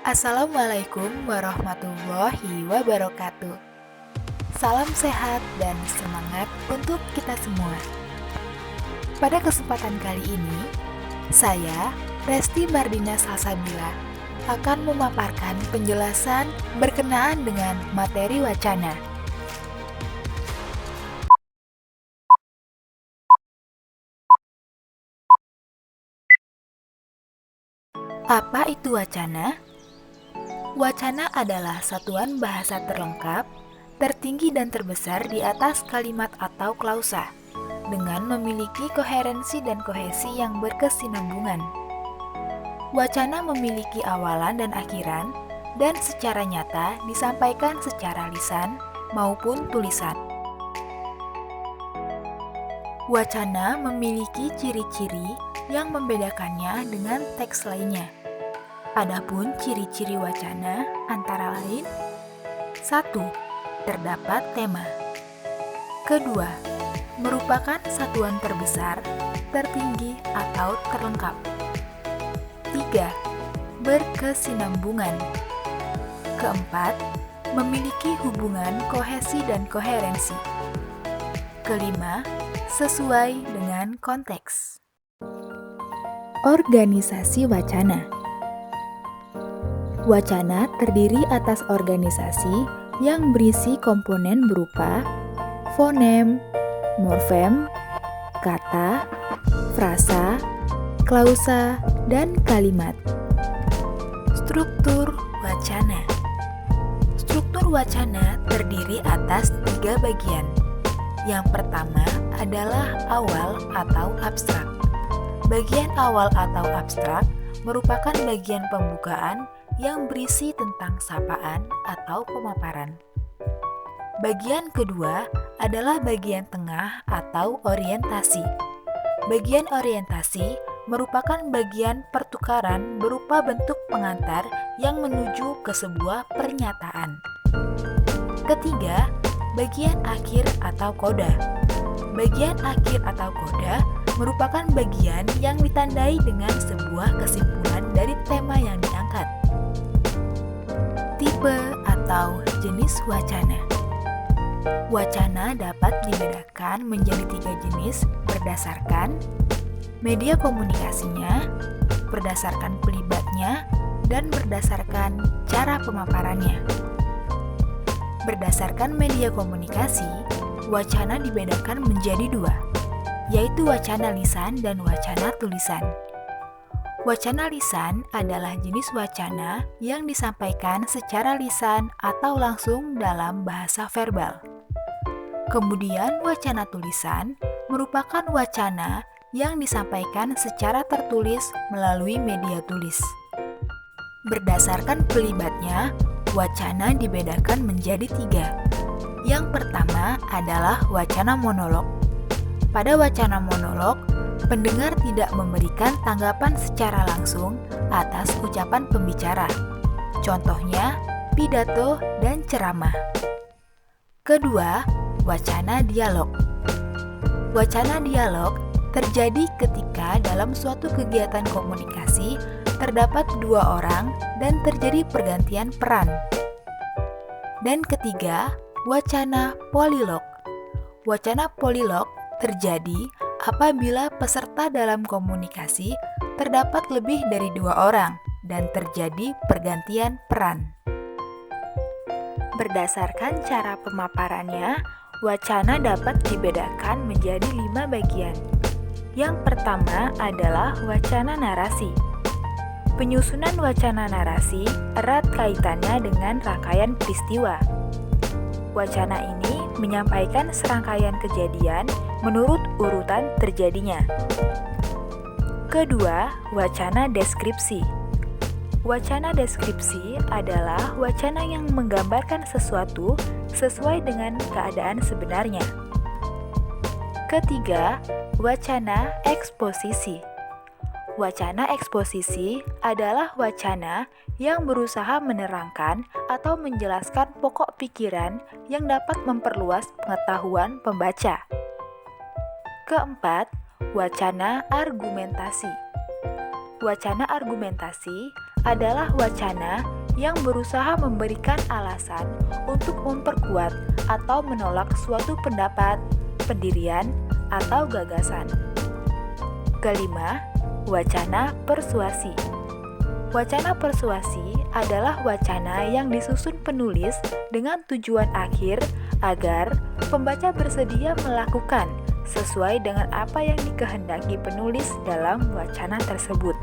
Assalamualaikum warahmatullahi wabarakatuh. Salam sehat dan semangat untuk kita semua. Pada kesempatan kali ini, saya, Resti Mardina Salsabila, akan memaparkan penjelasan berkenaan dengan materi wacana. Apa itu wacana? Wacana adalah satuan bahasa terlengkap, tertinggi dan terbesar di atas kalimat atau klausa, dengan memiliki koherensi dan kohesi yang berkesinambungan. Wacana memiliki awalan dan akhiran, dan secara nyata disampaikan secara lisan maupun tulisan. Wacana memiliki ciri-ciri yang membedakannya dengan teks lainnya. Adapun ciri-ciri wacana antara lain: 1. Terdapat tema. Kedua, merupakan satuan terbesar, tertinggi atau terlengkap. 3. Berkesinambungan. Keempat, memiliki hubungan kohesi dan koherensi. Kelima, sesuai dengan konteks. Organisasi wacana. Wacana terdiri atas organisasi yang berisi komponen berupa fonem, morfem, kata, frasa, klausa, dan kalimat. Struktur wacana. Struktur wacana terdiri atas 3 bagian. Yang pertama adalah awal atau abstrak. Bagian awal atau abstrak merupakan bagian pembukaan yang berisi tentang sapaan atau pemaparan. Bagian kedua adalah bagian tengah atau orientasi. Bagian orientasi merupakan bagian pertukaran berupa bentuk pengantar yang menuju ke sebuah pernyataan. Ketiga, bagian akhir atau koda. Bagian akhir atau koda merupakan bagian yang ditandai dengan sebuah kesimpulan dari tema yang diangkat. Tipe atau jenis wacana. Wacana dapat dibedakan menjadi 3 jenis berdasarkan media komunikasinya, berdasarkan pelibatnya, dan berdasarkan cara pemaparannya. Berdasarkan media komunikasi, wacana dibedakan menjadi 2, yaitu wacana lisan dan wacana tulisan. Wacana lisan adalah jenis wacana yang disampaikan secara lisan atau langsung dalam bahasa verbal. Kemudian wacana tulisan merupakan wacana yang disampaikan secara tertulis melalui media tulis. Berdasarkan pelibatnya, wacana dibedakan menjadi 3. Yang pertama adalah wacana monolog. Pada wacana monolog, pendengar tidak memberikan tanggapan secara langsung atas ucapan pembicara. Contohnya, pidato dan ceramah. Kedua, wacana dialog. Wacana dialog terjadi ketika dalam suatu kegiatan komunikasi terdapat 2 orang dan terjadi pergantian peran. Dan ketiga, wacana polilog. Wacana polilog terjadi apabila peserta dalam komunikasi terdapat lebih dari 2 orang dan terjadi pergantian peran. Berdasarkan cara pemaparannya, wacana dapat dibedakan menjadi 5 bagian. Yang pertama adalah wacana narasi. Penyusunan wacana narasi erat kaitannya dengan rangkaian peristiwa. Wacana ini menyampaikan serangkaian kejadian menurut urutan terjadinya. Kedua, wacana deskripsi. Wacana deskripsi adalah wacana yang menggambarkan sesuatu sesuai dengan keadaan sebenarnya. Ketiga, wacana eksposisi. Wacana eksposisi adalah wacana yang berusaha menerangkan atau menjelaskan pokok pikiran yang dapat memperluas pengetahuan pembaca. Keempat, wacana argumentasi. Wacana argumentasi adalah wacana yang berusaha memberikan alasan untuk memperkuat atau menolak suatu pendapat, pendirian, atau gagasan. Kelima, wacana persuasi. Wacana persuasi adalah wacana yang disusun penulis dengan tujuan akhir agar pembaca bersedia melakukan sesuai dengan apa yang dikehendaki penulis dalam wacana tersebut.